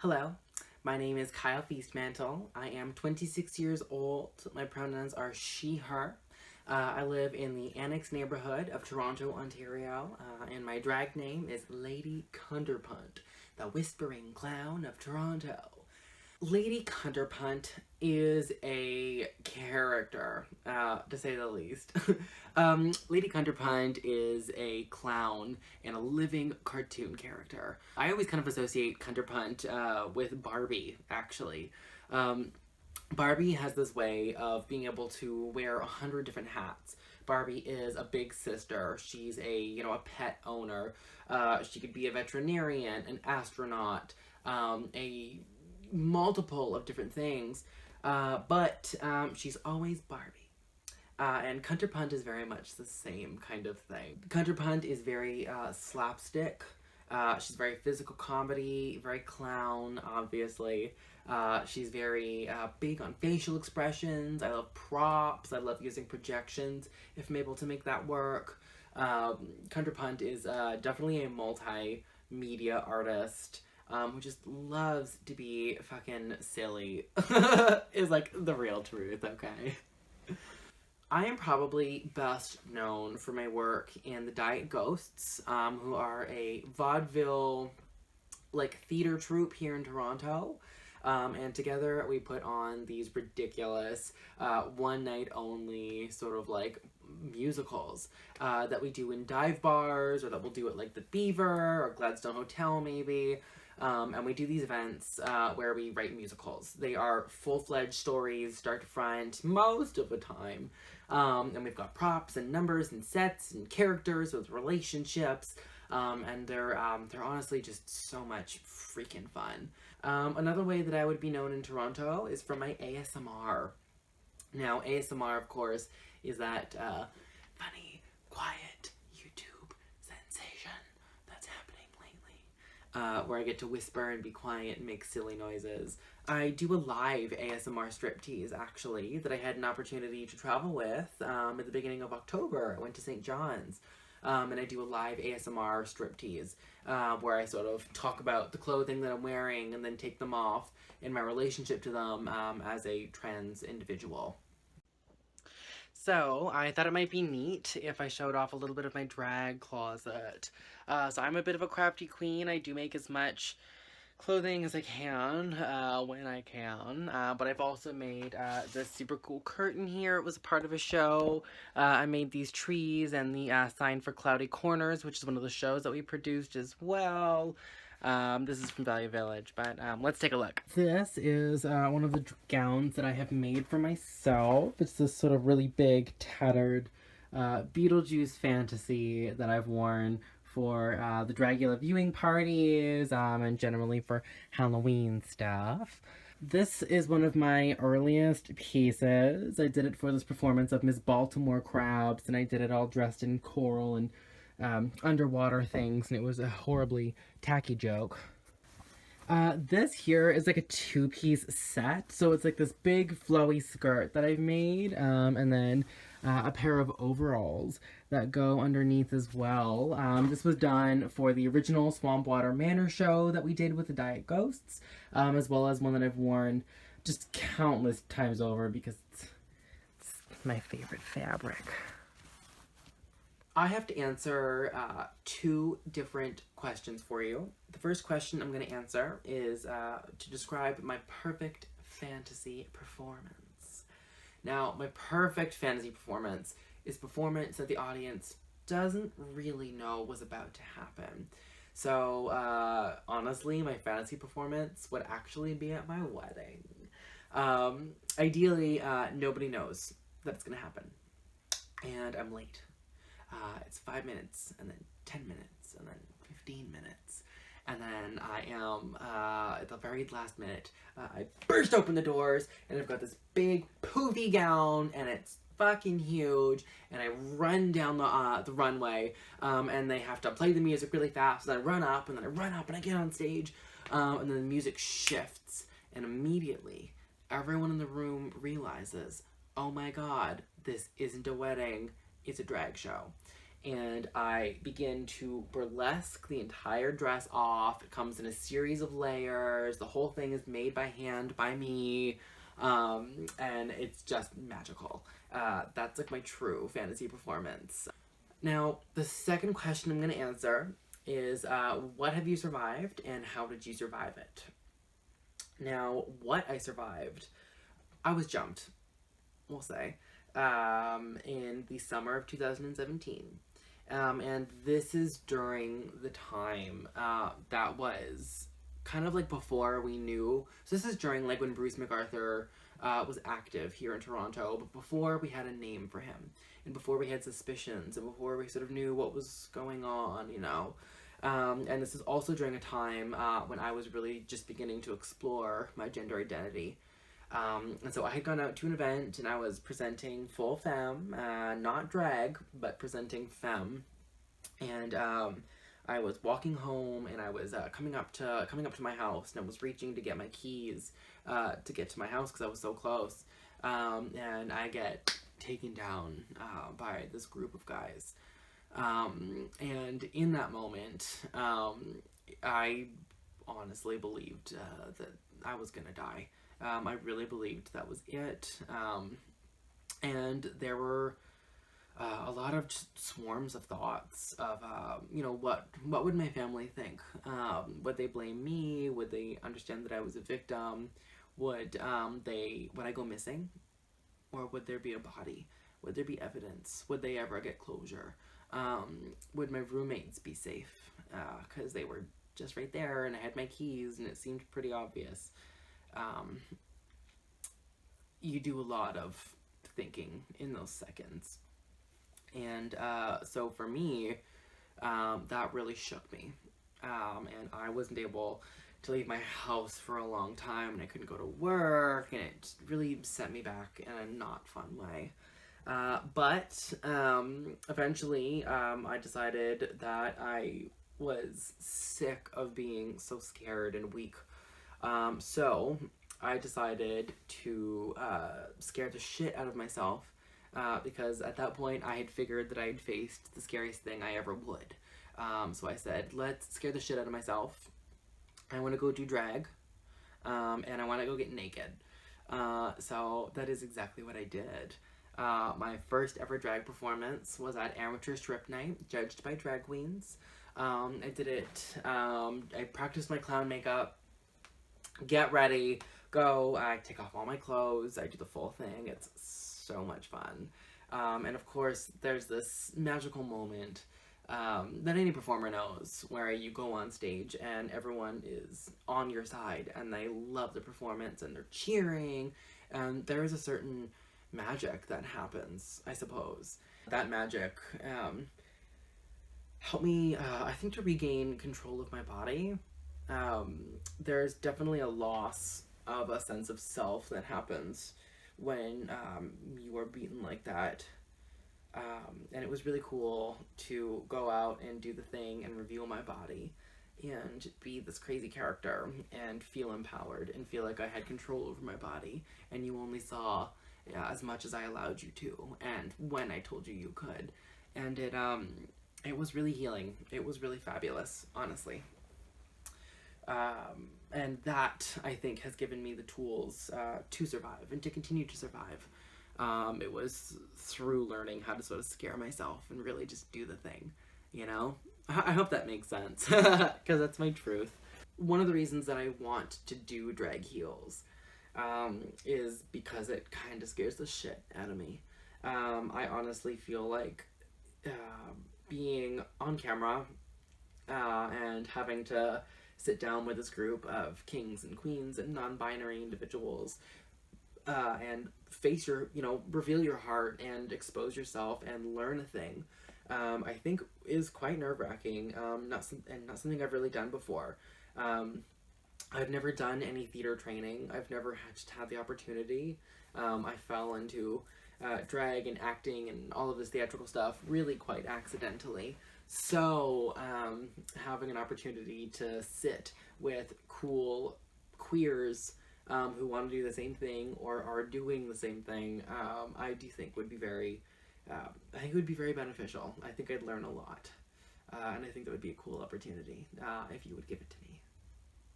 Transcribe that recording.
Hello, my name is Kyle Feastmantle. I am 26 years old. My pronouns are she, her. I live in the Annex neighborhood of Toronto, Ontario, and my drag name is Lady Kunterpunt, the Whispering Clown of Toronto. Lady Kunterpunt is a character, to say the least. Lady Kunterpunt is a clown and a living cartoon character. I always kind of associate Kunterpunt with Barbie, actually. Um, Barbie has this way of being able to wear 100 different hats. Barbie is a big sister. She's a pet owner. She could be a veterinarian, an astronaut, a multiple of different things, but she's always Barbie. And Kunterpunt is very much the same kind of thing. Kunterpunt is very slapstick. She's very physical comedy, very clown, obviously. She's very big on facial expressions. I love props. I love using projections if I'm able to make that work. Kunterpunt is definitely a multimedia artist who just loves to be fucking silly. Is like the real truth, okay? I am probably best known for my work in the Diet Ghosts, who are a vaudeville theater troupe here in Toronto. And together we put on these ridiculous one night only sort of musicals that we do in dive bars, or that we'll do at the Beaver or Gladstone Hotel maybe. And we do these events where we write musicals. They are full-fledged stories, start to front, most of the time. And we've got props and numbers and sets and characters with relationships. And they're honestly just so much freaking fun. Another way that I would be known in Toronto is for my ASMR. Now, ASMR, of course, is that funny, quiet YouTube sensation that's happening lately, where I get to whisper and be quiet and make silly noises. I do a live ASMR striptease, actually, that I had an opportunity to travel with at the beginning of October. I went to St. John's. And I do a live ASMR striptease where I sort of talk about the clothing that I'm wearing and then take them off in my relationship to them as a trans individual. So I thought it might be neat if I showed off a little bit of my drag closet. So I'm a bit of a crafty queen. I do make as much clothing as I can when I can, but I've also made this super cool curtain here. It was a part of a show. I made these trees and the sign for Cloudy Corners, which is one of the shows that we produced as well. This is from Value Village, but let's take a look. This is one of the gowns that I have made for myself. It's this sort of really big, tattered Beetlejuice fantasy that I've worn for the Dragula viewing parties and generally for Halloween stuff. This is one of my earliest pieces. I did it for this performance of Miss Baltimore Crabs, and I did it all dressed in coral and underwater things, and it was a horribly tacky joke. This here is like a two-piece set, so it's like this big flowy skirt that I've made, and then a pair of overalls that go underneath as well. This was done for the original Swampwater Manor show that we did with the Diet Ghosts, as well as one that I've worn just countless times over because it's my favorite fabric. I have to answer two different questions for you. The first question I'm going to answer is to describe my perfect fantasy performance. Now, my perfect fantasy performance is performance that the audience doesn't really know was about to happen. So, honestly, my fantasy performance would actually be at my wedding. Ideally, nobody knows that it's going to happen. And I'm late. It's 5 minutes, and then 10 minutes, and then 15 minutes. And then I am, at the very last minute, I burst open the doors, and I've got this big poofy gown, and it's fucking huge, and I run down the runway, and they have to play the music really fast, and I run up, and then I run up, and I get on stage, and then the music shifts, and immediately, everyone in the room realizes, oh my god, this isn't a wedding, it's a drag show. and I begin to burlesque the entire dress off. It comes in a series of layers. The whole thing is made by hand by me, and it's just magical. That's like my true fantasy performance. Now, the second question I'm going to answer is what have you survived and how did you survive it? Now, what I survived, I was jumped, we'll say, in the summer of 2017. And this is during the time that was kind of like before we knew. So this is during like when Bruce MacArthur was active here in Toronto, but before we had a name for him, and before we had suspicions, and before we sort of knew what was going on, you know. And this is also during a time when I was really just beginning to explore my gender identity. And so I had gone out to an event and I was presenting full femme, not drag, but presenting femme. And I was walking home and I was coming up to my house, and I was reaching to get my keys to get to my house because I was so close. And I get taken down by this group of guys. And in that moment, I honestly believed that I was gonna die. I really believed that was it. And there were a lot of just swarms of thoughts of, you know, what would my family think? Would they blame me? Would they understand that I was a victim? Would I go missing? Or would there be a body? Would there be evidence? Would they ever get closure? Would my roommates be safe? Because they were just right there and I had my keys and it seemed pretty obvious. You do a lot of thinking in those seconds. And so for me, that really shook me. And I wasn't able to leave my house for a long time, and I couldn't go to work, and it really set me back in a not fun way. But eventually, I decided that I was sick of being so scared and weak. So I decided to scare the shit out of myself, because at that point I had figured that I had faced the scariest thing I ever would. So I said, let's scare the shit out of myself. I want to go do drag, and I want to go get naked. So that is exactly what I did. My first ever drag performance was at Amateur Strip Night, judged by drag queens. I did it, I practiced my clown makeup, get ready, go, I take off all my clothes, I do the full thing. It's so much fun. And of course, there's this magical moment that any performer knows, where you go on stage and everyone is on your side and they love the performance and they're cheering, and there is a certain magic that happens, I suppose. That magic helped me, I think, to regain control of my body. There's definitely a loss of a sense of self that happens when you are beaten like that. And it was really cool to go out and do the thing and reveal my body and be this crazy character and feel empowered and feel like I had control over my body, and you only saw as much as I allowed you to and when I told you you could. And it was really healing. It was really fabulous, honestly. And that, I think, has given me the tools to survive and to continue to survive. It was through learning how to sort of scare myself and really just do the thing, you know? I hope that makes sense, because that's my truth. One of the reasons that I want to do drag heels is because it kind of scares the shit out of me. I honestly feel like being on camera and having to sit down with this group of kings and queens and non-binary individuals and face your, you know, reveal your heart and expose yourself and learn a thing, I think is quite nerve-wracking, not something I've really done before. I've never done any theater training. I've never had the opportunity. I fell into drag and acting and all of this theatrical stuff really quite accidentally. So having an opportunity to sit with cool queers who want to do the same thing or are doing the same thing, I do think would be very I think it would be very beneficial. I think I'd learn a lot. And I think that would be a cool opportunity if you would give it to me.